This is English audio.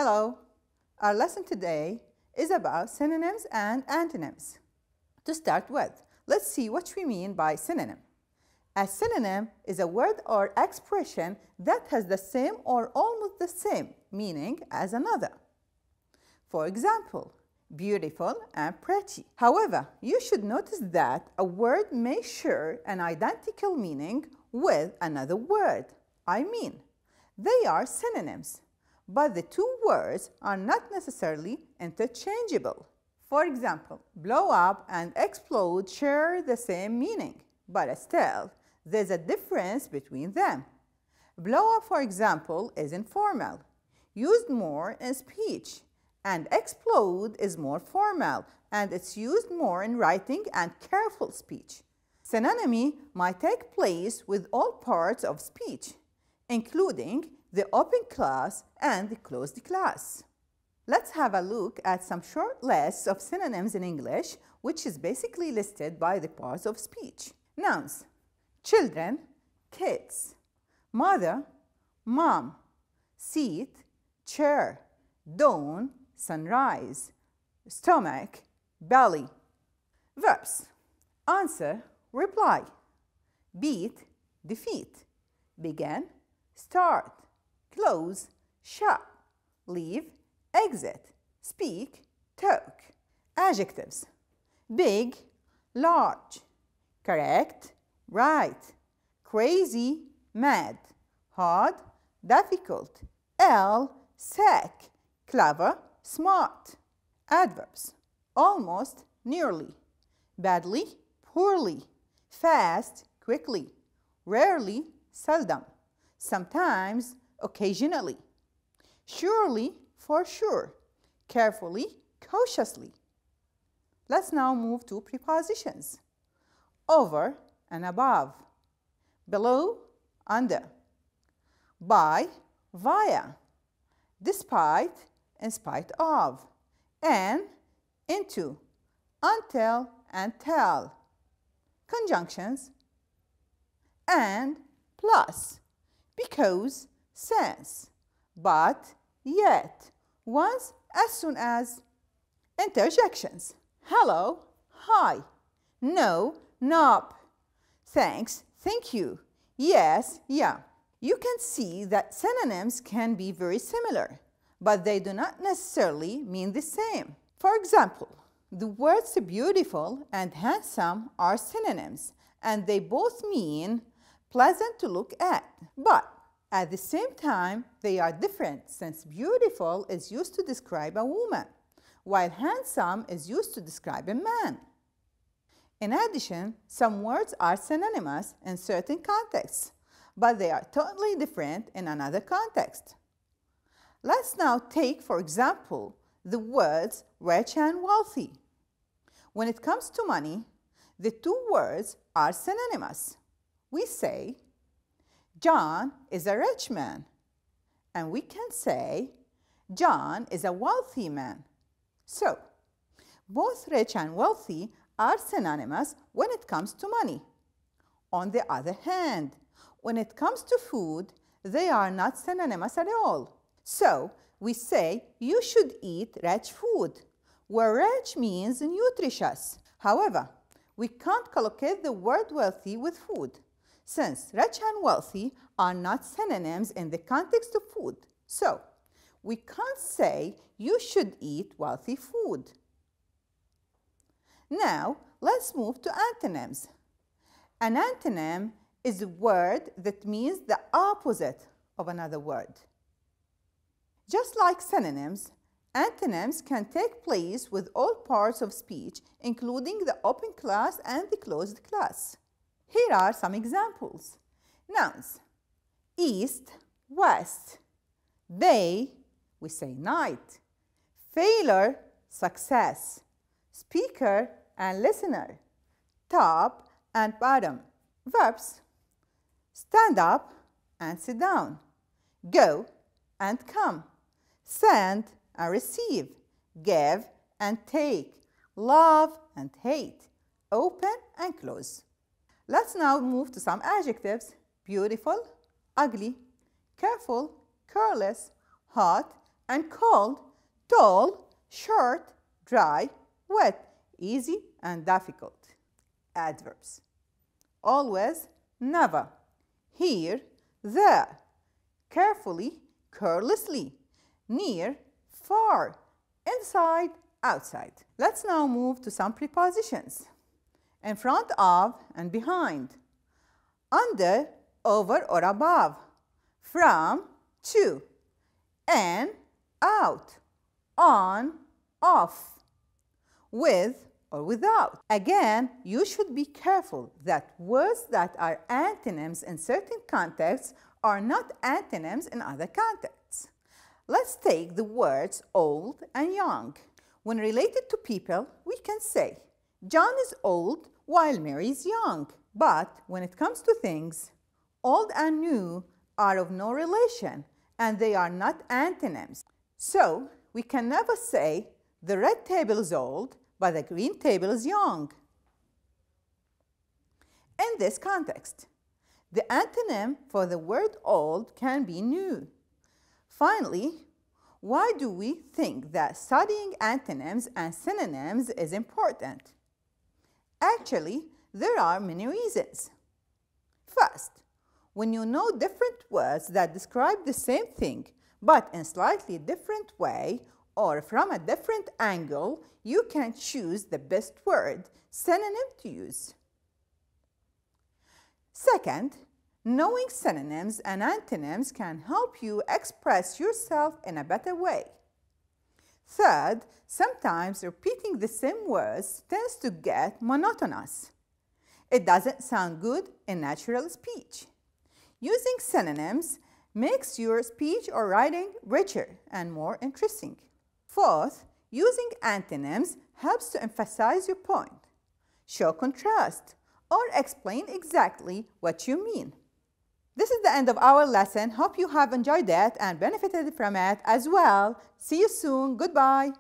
Hello, our lesson today is about synonyms and antonyms. To start with, let's see what we mean by synonym. A synonym is a word or expression that has the same or almost the same meaning as another. For example, beautiful and pretty. However, you should notice that a word may share an identical meaning with another word. I mean, they are synonyms, but the two words are not necessarily interchangeable. For example, blow up and explode share the same meaning, but still, there's a difference between them. Blow up, for example, is informal, used more in speech, and explode is more formal, and it's used more in writing and careful speech. Synonymy might take place with all parts of speech, including the open class and the closed class. Let's have a look at some short lists of synonyms in English, which is basically listed by the parts of speech. Nouns: children, kids; mother, mom; seat, chair; dawn, sunrise; stomach, belly. Verbs: answer, reply; beat, defeat; begin, start; close, shut; leave, exit; speak, talk. Adjectives: big, large; correct, right; crazy, mad; hard, difficult; ill, sick; clever, smart. Adverbs: almost, nearly; badly, poorly; fast, quickly; rarely, seldom; sometimes, occasionally; surely, for sure; carefully, cautiously. Let's now move to prepositions: over and above; below, under; by, via; despite, in spite of; and, into, until, and till. Conjunctions: and, plus; because, since; but, yet; once, as soon as. Interjections: hello, hi; no, nope; thanks, thank you; yes, yeah. You can see that synonyms can be very similar, but they do not necessarily mean the same. For example, the words beautiful and handsome are synonyms, and they both mean pleasant to look at. But at the same time, they are different, since beautiful is used to describe a woman, while handsome is used to describe a man. In addition, some words are synonymous in certain contexts, but they are totally different in another context. Let's now take, for example, the words rich and wealthy. When it comes to money, the two words are synonymous. We say, John is a rich man, and we can say, John is a wealthy man. So, both rich and wealthy are synonymous when it comes to money. On the other hand, when it comes to food, they are not synonymous at all. So, we say you should eat rich food, where rich means nutritious. However, we can't collocate the word wealthy with food, since rich and wealthy are not synonyms in the context of food. So, we can't say you should eat wealthy food. Now, let's move to antonyms. An antonym is a word that means the opposite of another word. Just like synonyms, antonyms can take place with all parts of speech, including the open class and the closed class. Here are some examples. Nouns: east, west; day, we say night; failure, success; speaker and listener; top and bottom. Verbs: stand up and sit down; go and come; send and receive; give and take; love and hate; open and close. Let's now move to some adjectives: beautiful, ugly; careful, careless; hot, and cold, tall, short, dry, wet, easy, and difficult. Adverbs. Always, never. Here, there. Carefully, carelessly. Near, far. Inside, outside. Let's now move to some prepositions. In front of and behind. Under, over or above. From, to. In, out. On, off. With or without. Again, you should be careful that words that are antonyms in certain contexts are not antonyms in other contexts. Let's take the words old and young. When related to people, we can say, John is old while Mary is young. But when it comes to things, old and new are of no relation and they are not antonyms. So, we can never say, the red table is old, but the green table is young. In this context, the antonym for the word old can be new. Finally, why do we think that studying antonyms and synonyms is important? Actually, there are many reasons. First, when you know different words that describe the same thing, but in slightly different way or from a different angle, you can choose the best word, synonym to use. Second, knowing synonyms and antonyms can help you express yourself in a better way. Third, sometimes repeating the same words tends to get monotonous. It doesn't sound good in natural speech. Using synonyms makes your speech or writing richer and more interesting. Fourth, using antonyms helps to emphasize your point, show contrast, or explain exactly what you mean. This is the end of our lesson. Hope you have enjoyed it and benefited from it as well. See you soon. Goodbye.